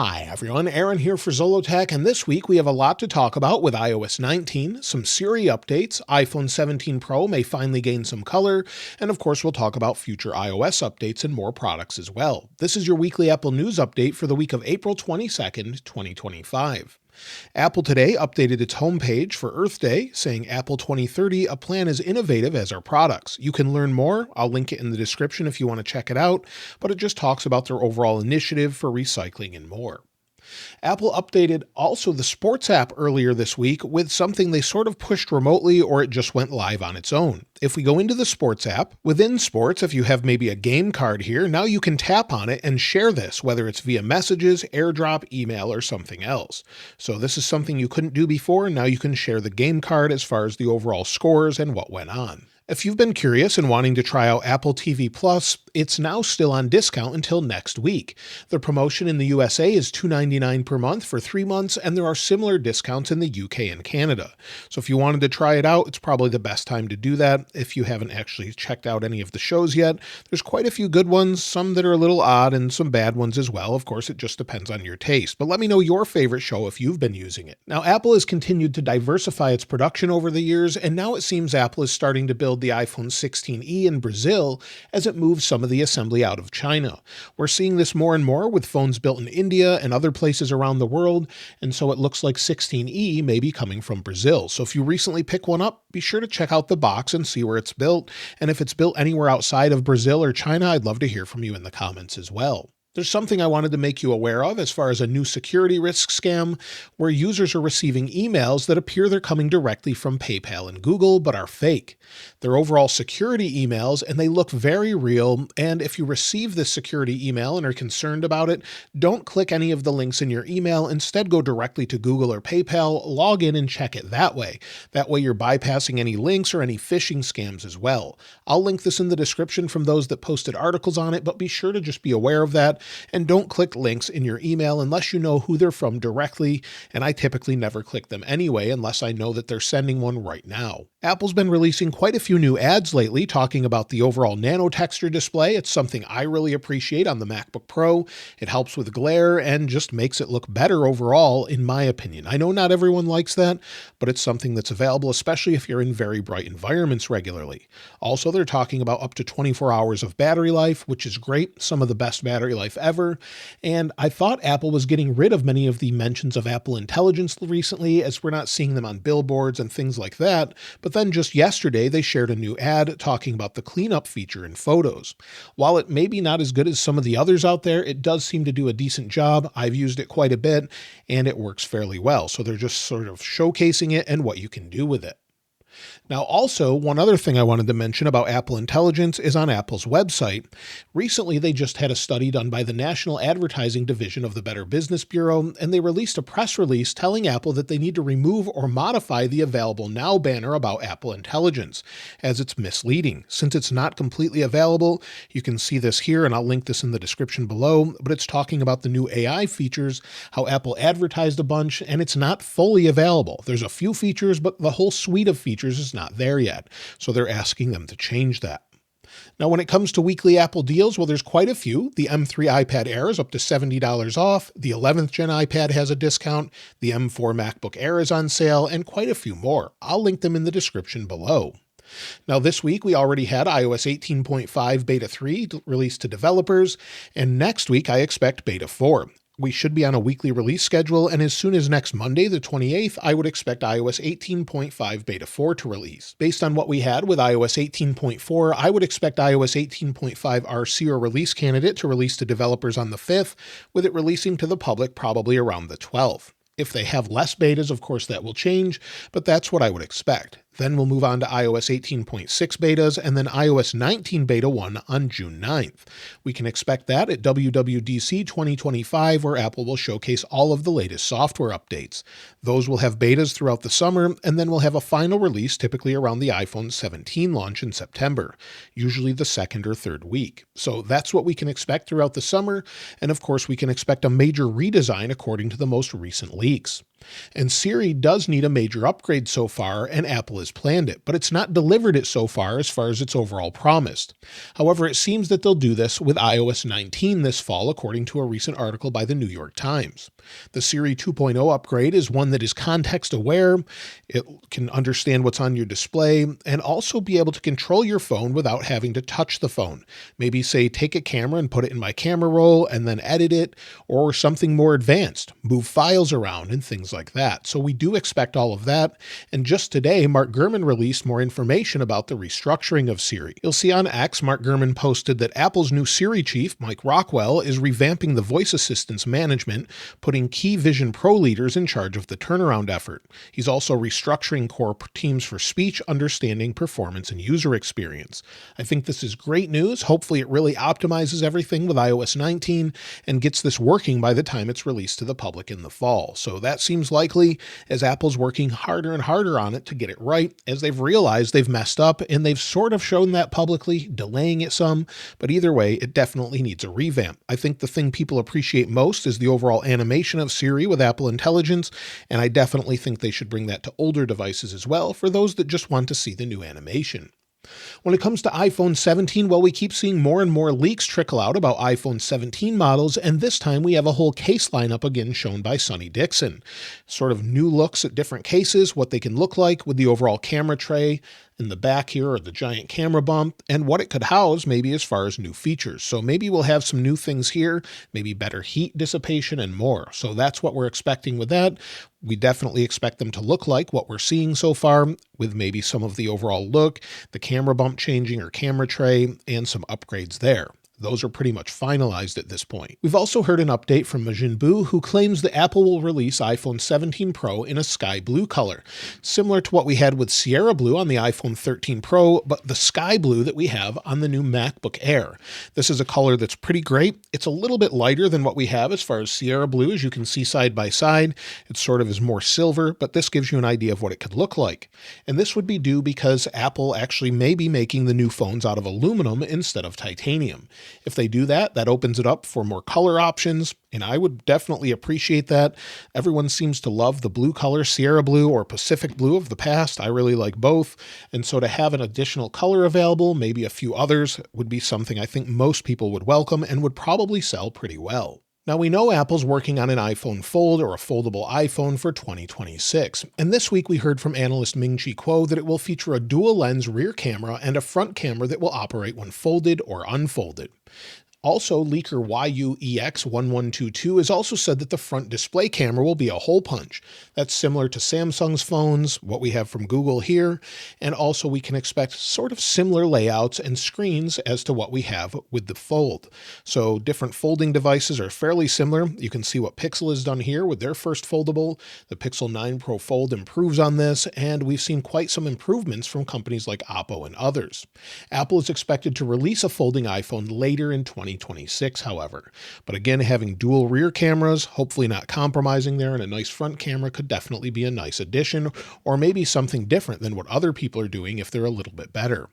Hi everyone, Aaron here for Zollotech, and this week we have a lot to talk about with iOS 19, some Siri updates, iPhone 17 Pro may finally gain some color, and of course we'll talk about future iOS updates and more products as well. This is your weekly Apple News update for the week of April 22nd, 2025. Apple today updated its homepage for Earth Day, saying Apple 2030, a plan as innovative as our products. You can learn more. I'll link it in the description if you want to check it out, but it just talks about their overall initiative for recycling and more. Apple updated also the Sports app earlier this week with something they sort of pushed remotely or it just went live on its own. If we go into the Sports app, within Sports, if you have maybe a game card here, now you can tap on it and share this, whether it's via messages, AirDrop, email, or something else. So this is something you couldn't do before, and now you can share the game card as far as the overall scores and what went on. If you've been curious and wanting to try out Apple TV Plus, it's now still on discount until next week. The promotion in the USA is $2.99 per month for 3 months, and there are similar discounts in the UK and Canada. So if you wanted to try it out, it's probably the best time to do that. If you haven't actually checked out any of the shows yet, there's quite a few good ones, some that are a little odd, and some bad ones as well. Of course, it just depends on your taste. But let me know your favorite show if you've been using it. Now, Apple has continued to diversify its production over the years, and now it seems Apple is starting to build the iPhone 16e in Brazil as it moves some of the assembly out of China. We're seeing this more and more with phones built in India and other places around the world, and so it looks like 16e may be coming from Brazil. So if you recently pick one up, be sure to check out the box and see where it's built, and if it's built anywhere outside of Brazil or China, I'd love to hear from you in the comments as well. There's something I wanted to make you aware of as far as a new security risk scam where users are receiving emails that appear they're coming directly from PayPal and Google but are fake. They're overall security emails and they look very real, and if you receive this security email and are concerned about it, don't click any of the links in your email. Instead, go directly to Google or PayPal, log in and check it that way. That way you're bypassing any links or any phishing scams as well. I'll link this in the description from those that posted articles on it, but be sure to just be aware of that. And don't click links in your email unless you know who they're from directly, and I typically never click them anyway unless I know that they're sending one right now. Apple's been releasing quite a few new ads lately talking about the overall nano texture display. It's something I really appreciate on the MacBook Pro. It helps with glare and just makes it look better overall, in my opinion. I know not everyone likes that, but it's something that's available, especially if you're in very bright environments regularly. Also, they're talking about up to 24 hours of battery life, which is great, some of the best battery life ever. And I thought Apple was getting rid of many of the mentions of Apple Intelligence recently, as we're not seeing them on billboards and things like that. But then just yesterday, they shared a new ad talking about the cleanup feature in Photos. While it may be not as good as some of the others out there, it does seem to do a decent job. I've used it quite a bit and it works fairly well. So they're just sort of showcasing it and what you can do with it. Now, also, one other thing I wanted to mention about Apple Intelligence is on Apple's website. Recently, they just had a study done by the National Advertising Division of the Better Business Bureau, and they released a press release telling Apple that they need to remove or modify the Available Now banner about Apple Intelligence, as it's misleading. Since it's not completely available, you can see this here, and I'll link this in the description below, but it's talking about the new AI features, how Apple advertised a bunch, and it's not fully available. There's a few features, but the whole suite of features is not there yet, so they're asking them to change that. Now, when it comes to weekly Apple deals, well, there's quite a few. The M3 iPad Air is up to $70 off. The 11th gen iPad has a discount. The M4 MacBook Air is on sale, and quite a few more. I'll link them in the description below. Now, this week, we already had iOS 18.5 Beta 3 released to developers, and next week, I expect Beta 4. We should be on a weekly release schedule, and as soon as next Monday, the 28th, I would expect iOS 18.5 Beta 4 to release. Based on what we had with iOS 18.4, I would expect iOS 18.5 RC or release candidate to release to developers on the 5th, with it releasing to the public probably around the 12th. If they have less betas, of course, that will change, but that's what I would expect. Then we'll move on to iOS 18.6 betas and then iOS 19 Beta 1 on June 9th. We can expect that at WWDC 2025, where Apple will showcase all of the latest software updates. Those will have betas throughout the summer, and then we'll have a final release typically around the iPhone 17 launch in September, usually the second or third week. So that's what we can expect throughout the summer, and of course we can expect a major redesign according to the most recent leaks. And Siri does need a major upgrade so far, and Apple has planned it, but it's not delivered it so far as its overall promised. However, it seems that they'll do this with iOS 19 this fall, according to a recent article by the New York Times. The Siri 2.0 upgrade is one that is context aware. It can understand what's on your display and also be able to control your phone without having to touch the phone. Maybe say, take a camera and put it in my camera roll and then edit it, or something more advanced, move files around and things like that. So we do expect all of that. And just today, Mark Gurman released more information about the restructuring of Siri. You'll see on X, Mark Gurman posted that Apple's new Siri chief, Mike Rockwell, is revamping the voice assistant's management, putting key Vision Pro leaders in charge of the turnaround effort. He's also restructuring core teams for speech, understanding, performance, and user experience. I think this is great news. Hopefully it really optimizes everything with iOS 19 and gets this working by the time it's released to the public in the fall. So that seems likely, as Apple's working harder and harder on it to get it right, as they've realized they've messed up, and they've sort of shown that publicly, delaying it some, but either way, it definitely needs a revamp. I think the thing people appreciate most is the overall animation of Siri with Apple Intelligence, and I definitely think they should bring that to older devices as well for those that just want to see the new animation. When it comes to iPhone 17, well, we keep seeing more and more leaks trickle out about iPhone 17 models, and this time we have a whole case lineup again shown by Sonny Dixon. Sort of new looks at different cases, what they can look like with the overall camera tray in the back here, or the giant camera bump, and what it could house maybe as far as new features. So maybe we'll have some new things here, maybe better heat dissipation and more. So that's what we're expecting with that. We definitely expect them to look like what we're seeing so far, with maybe some of the overall look, the camera bump changing or camera tray, and some upgrades there. Those are pretty much finalized at this point. We've also heard an update from Majin Buu, who claims that Apple will release iPhone 17 Pro in a sky blue color, similar to what we had with Sierra Blue on the iPhone 13 Pro, but the sky blue that we have on the new MacBook Air. This is a color that's pretty great. It's a little bit lighter than what we have as far as Sierra Blue, as you can see side by side. It sort of is more silver, but this gives you an idea of what it could look like. And this would be due because Apple actually may be making the new phones out of aluminum instead of titanium. If they do that, that opens it up for more color options, and I would definitely appreciate that. Everyone seems to love the blue color, Sierra Blue or Pacific Blue of the past. I really like both, and so to have an additional color available, maybe a few others, would be something I think most people would welcome and would probably sell pretty well. Now, we know Apple's working on an iPhone Fold or a foldable iPhone for 2026, and this week we heard from analyst Ming-Chi Kuo that it will feature a dual-lens rear camera and a front camera that will operate when folded or unfolded. Also, leaker YUEX1122 has also said that the front display camera will be a hole punch. That's similar to Samsung's phones, what we have from Google here, and also we can expect sort of similar layouts and screens as to what we have with the Fold. So different folding devices are fairly similar. You can see what Pixel has done here with their first foldable. The Pixel 9 Pro Fold improves on this, and we've seen quite some improvements from companies like Oppo and others. Apple is expected to release a folding iPhone later in 2026, however. But again, having dual rear cameras, hopefully not compromising there, and a nice front camera could definitely be a nice addition, or maybe something different than what other people are doing if they're a little bit better.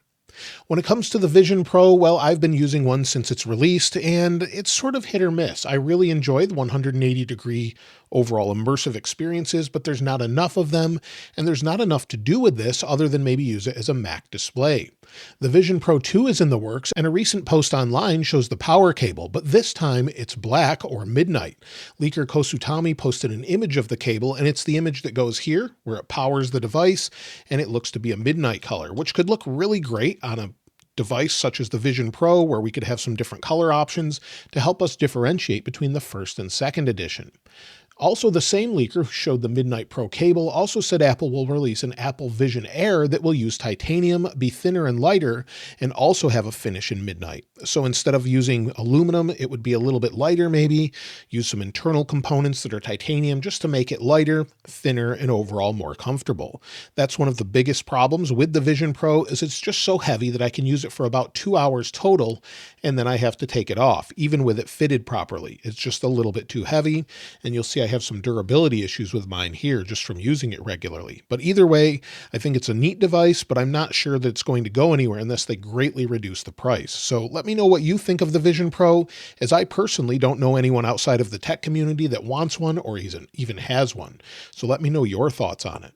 When it comes to the Vision Pro, well, I've been using one since it's released, and it's sort of hit or miss. I really enjoy the 180-degree overall immersive experiences, but there's not enough of them, and there's not enough to do with this other than maybe use it as a Mac display. The Vision Pro 2 is in the works, and a recent post online shows the power cable, but this time it's black or midnight. Leaker Kosutami posted an image of the cable, and it's the image that goes here, where it powers the device, and it looks to be a midnight color, which could look really great on a device such as the Vision Pro, where we could have some different color options to help us differentiate between the first and second edition. Also, the same leaker who showed the Midnight Pro cable also said Apple will release an Apple Vision Air that will use titanium, be thinner and lighter, and also have a finish in midnight. So instead of using aluminum, it would be a little bit lighter maybe, use some internal components that are titanium just to make it lighter, thinner, and overall more comfortable. That's one of the biggest problems with the Vision Pro is it's just so heavy that I can use it for about 2 hours total, and then I have to take it off, even with it fitted properly. It's just a little bit too heavy, and you'll see I have some durability issues with mine here just from using it regularly. But either way, I think it's a neat device, but I'm not sure that it's going to go anywhere unless they greatly reduce the price. So let me know what you think of the Vision Pro, as I personally don't know anyone outside of the tech community that wants one or even has one. So let me know your thoughts on it.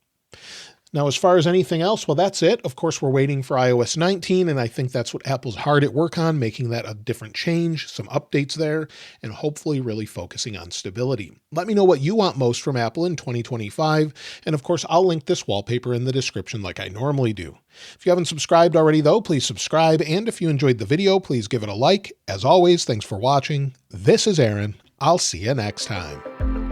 Now, as far as anything else, well, that's it. Of course, we're waiting for iOS 19, and I think that's what Apple's hard at work on, making that a different change, some updates there, and hopefully really focusing on stability. Let me know what you want most from Apple in 2025, and of course, I'll link this wallpaper in the description like I normally do. If you haven't subscribed already, though, please subscribe, and if you enjoyed the video, please give it a like. As always, thanks for watching. This is Aaron. I'll see you next time.